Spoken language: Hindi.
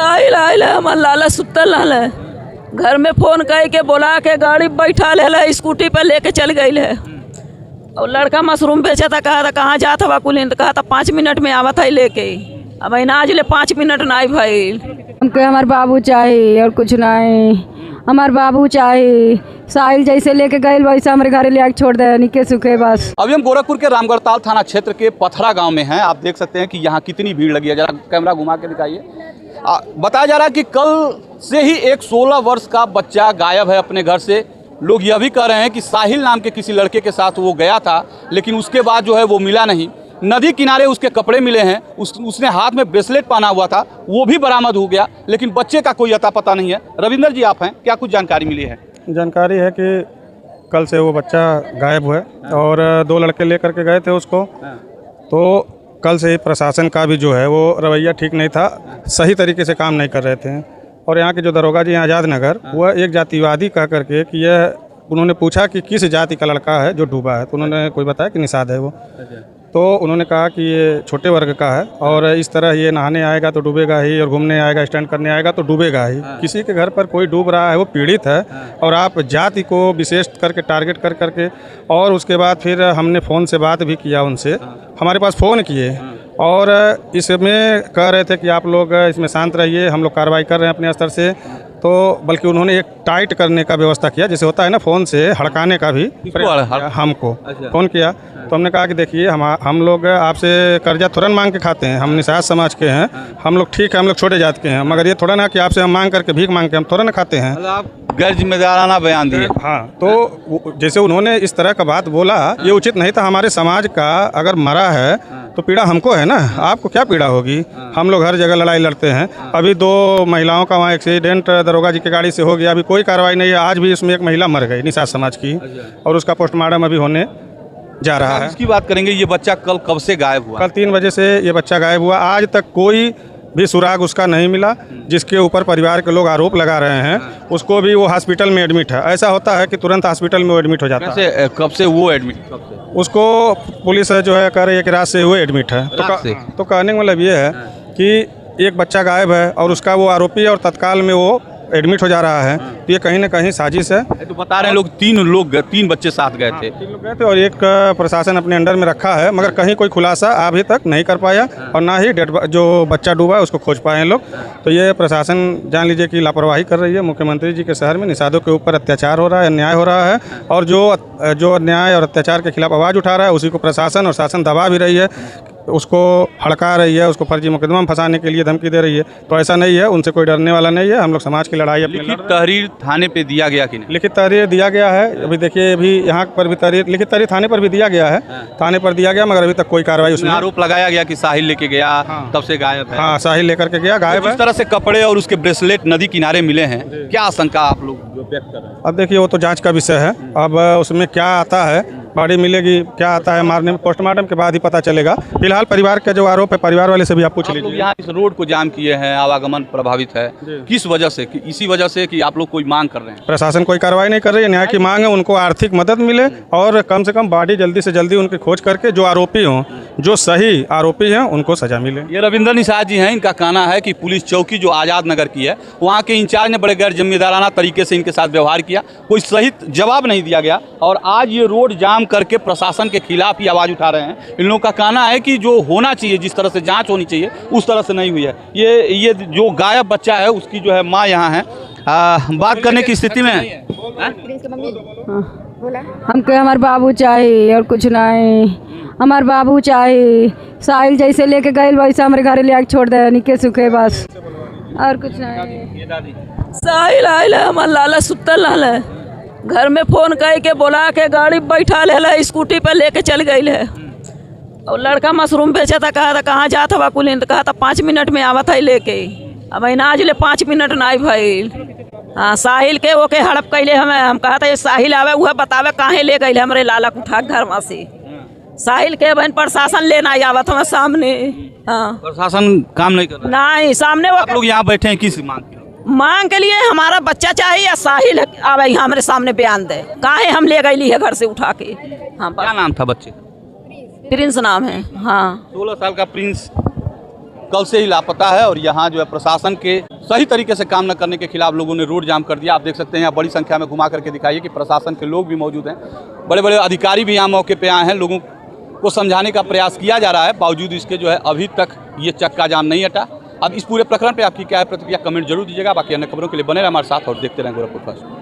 साहिल आयल है, हमार लाला सुतल है, घर में फोन कह के बोला के गाड़ी बैठा ले, स्कूटी पे लेके चल गई है। और लड़का मशरूम बेचा था, कहा था कहाँ जाता बा कुलीन, तो कहा था 5 मिनट में आवा था लेके। अब आज ले 5 मिनट ना भाई। हमके हमार बाबू चाहिए और कुछ नहीं, हमार बाबू चाहिए। साहिल जैसे लेके गए वैसे हमारे घर ले आके छोड़ दे, निके सुखे बस। अभी हम गोरखपुर के रामगढ़ताल थाना क्षेत्र के पथरा गांव में हैं। आप देख सकते हैं कि यहाँ कितनी भीड़ लगी है। जरा कैमरा घुमा के दिखाइए। बताया जा रहा है कि कल से ही एक 16 वर्ष का बच्चा गायब है अपने घर से। लोग यह भी कह रहे हैं कि साहिल नाम के किसी लड़के के साथ वो गया था, लेकिन उसके बाद जो है वो मिला नहीं। नदी किनारे उसके कपड़े मिले हैं, उसने हाथ में ब्रेसलेट पहना हुआ था, वो भी बरामद हो गया, लेकिन बच्चे का कोई अता पता नहीं है। रविंदर जी आप हैं, क्या कुछ जानकारी मिली है? जानकारी है कि कल से वो बच्चा गायब हुआ और 2 लड़के लेकर के गए थे उसको। तो कल से ही प्रशासन का भी जो है वो रवैया ठीक नहीं था, सही तरीके से काम नहीं कर रहे थे। और यहाँ के जो दरोगा जी हैं आज़ाद नगर, वह एक जातिवादी कह करके कि यह उन्होंने पूछा कि किस जाति का लड़का है जो डूबा है, तो उन्होंने कोई बताया कि निषाद है वो। तो उन्होंने कहा कि ये छोटे वर्ग का है और इस तरह ये नहाने आएगा तो डूबेगा ही, और घूमने आएगा स्टैंड करने आएगा तो डूबेगा ही। किसी के घर पर कोई डूब रहा है वो पीड़ित है, और आप जाति को विशेष करके टारगेट कर करके। और उसके बाद फिर हमने फ़ोन से बात भी किया उनसे, हमारे पास फ़ोन किए और इसमें कह रहे थे कि आप लोग इसमें शांत रहिए, हम लोग कार्रवाई कर रहे हैं अपने स्तर से। तो बल्कि उन्होंने एक टाइट करने का व्यवस्था किया, जैसे होता है ना फ़ोन से हड़काने का भी हमको फ़ोन किया। तो हमने कहा कि देखिए हम लोग आपसे कर्जा तुरंत मांग के खाते हैं, हम निषाद समाज के हैं, हम लोग ठीक है, हम लोग छोटे जात के हैं, मगर ये थोड़ा ना कि आपसे हम मांग करके भीख मांग के हम तुरंत खाते हैं। आप गैर जिम्मेदाराना बयान दिए। हाँ, तो जैसे उन्होंने इस तरह का बात बोला, ये उचित नहीं था। हमारे समाज का अगर मरा है तो पीड़ा हमको है ना, आपको क्या पीड़ा होगी? हम लोग हर जगह लड़ाई लड़ते हैं। अभी 2 महिलाओं का वहाँ एक्सीडेंट दरोगा जी की गाड़ी से हो गया, अभी कोई कार्रवाई नहीं है। आज भी इसमें एक महिला मर गई निषाद समाज की, और उसका पोस्टमार्टम अभी होने जा रहा है। इसकी बात करेंगे, ये बच्चा कब से गायब हुआ? कल 3 बजे से ये बच्चा गायब हुआ। आज तक कोई भी सुराग उसका नहीं मिला, जिसके ऊपर परिवार के लोग आरोप लगा रहे हैं। उसको भी वो हॉस्पिटल में एडमिट है। ऐसा होता है कि तुरंत हॉस्पिटल में वो एडमिट हो जाता है। कब से वो एडमिट? उसको पुलिस जो है कह रही है कि रात से वो एडमिट है। तो कहने का मतलब ये है कि एक बच्चा गायब है और उसका वो आरोपी है और तत्काल में वो एडमिट हो जा रहा है, तो ये कहीं ना कहीं साजिश है। तो बता रहे हैं लोग 3 बच्चे साथ गए थे। 3 लोग गए थे और एक प्रशासन अपने अंडर में रखा है, मगर कहीं कोई खुलासा अभी तक नहीं कर पाया, और ना ही जो बच्चा डूबा है उसको खोज पाए लोग। तो ये प्रशासन जान लीजिए कि लापरवाही कर रही है। मुख्यमंत्री जी के शहर में निषादों के ऊपर अत्याचार हो रहा है, अन्याय हो रहा है, और जो अन्याय और अत्याचार के खिलाफ आवाज़ उठा रहा है उसी को प्रशासन और शासन दबा भी रही है, उसको हड़का रही है, उसको फर्जी मुकदमा में फंसाने के लिए धमकी दे रही है। तो ऐसा नहीं है, उनसे कोई डरने वाला नहीं है। हम लोग समाज की लड़ाई अपनी लिखित तहरीर थाने पे दिया गया कि नहीं? लिखित तहरीर दिया गया है। अभी देखिए, अभी यहाँ पर भी लिखित तहरीर थाने पर भी दिया गया है। थाने पर दिया गया, मगर अभी तक कोई कार्रवाई उसमें आरोप लगाया गया कि साहिल लेके गया, तब से गायब है। हाँ, साहिल लेकर के गया, गायब है। इस तरह से कपड़े और उसके ब्रेसलेट नदी किनारे मिले हैं, क्या आशंका आप लोग व्यक्त कर रहे हैं? अब देखिए, वो तो जांच का विषय है। अब उसमें क्या आता है, बॉडी मिलेगी, क्या आता है मारने में, पोस्टमार्टम के बाद ही पता चलेगा। फिलहाल परिवार का जो आरोप है, परिवार वाले से भी आप पूछ लीजिए। यहाँ इस रोड को जाम किए हैं, आवागमन प्रभावित है, किस वजह से? इसी वजह से कि आप लोग कोई मांग कर रहे हैं? प्रशासन कोई कार्रवाई नहीं कर रही है। न्याय की मांग है, उनको आर्थिक मदद मिले और कम से कम बॉडी जल्दी से जल्दी उनकी खोज करके जो आरोपी हों, जो सही आरोपी हैं, उनको सजा मिले। ये रविंदर निषाद जी हैं। इनका कहना है कि पुलिस चौकी जो आज़ाद नगर की है, वहाँ के इंचार्ज ने बड़े गैर जिम्मेदाराना तरीके से इनके साथ व्यवहार किया, कोई सही जवाब नहीं दिया गया, और आज ये रोड जाम करके प्रशासन के खिलाफ ही आवाज़ उठा रहे हैं। इन लोगों का कहना है कि जो होना चाहिए, जिस तरह से जांच होनी चाहिए, उस तरह से नहीं हुई है। ये जो गायब बच्चा है, उसकी जो है माँ यहाँ है, बात करने की स्थिति में है। हमके हमार बाबू चाहिए और कुछ नहीं, हमार बाबू चाहिए। साहिल जैसे लेके गए वैसे हमारे घर ले आके छोड़ दे, निके सुखे बस, और कुछ नहीं। साहिल आयल है, हमार लाला सुतल है, घर में फोन कह के बोला के गाड़ी बैठा ले, स्कूटी पे लेके चल गई है। और लड़का मशरूम बेचा था, कहा था कहाँ जाता बा कुलीन, तो कहा था 5 मिनट में आवा था लेके। अब आज ले 5 मिनट ना भाई। हाँ, साहिल के वो के हड़प कैले हम कहा था ये साहिल आवे, वह बतावे कहाँ ले गई हमारे लाला को उठा घर में से। साहिल के बहन प्रशासन लेना आवत हमारे सामने। हाँ, प्रशासन काम नहीं कर रहा? नहीं, सामने वो आप लोग यहाँ बैठे हैं किस मांग के लिए? हमारा बच्चा चाहिए या साहिल आवे यहाँ हमारे सामने बयान दे, काहे हम ले गई है घर से उठा के। हाँ, क्या नाम था बच्चे? प्रिंस नाम है। हाँ, 16 साल का प्रिंस कल से ही लापता है और यहाँ जो है प्रशासन के सही तरीके से काम न करने के खिलाफ लोगों ने रोड जाम कर दिया। आप देख सकते हैं यहाँ बड़ी संख्या में घुमा करके दिखाइए कि प्रशासन के लोग भी मौजूद हैं, बड़े बड़े अधिकारी भी यहाँ मौके पे आए हैं, लोगों को समझाने का प्रयास किया जा रहा है। बावजूद इसके जो है अभी तक ये चक्का जाम नहीं हटा। अब इस पूरे प्रकरण पे आपकी क्या है प्रतिक्रिया, कमेंट जरूर दीजिएगा। बाकी अन्य खबरों के लिए बने रहे हमारे साथ और देखते रहें गोरखपुर फर्स्ट।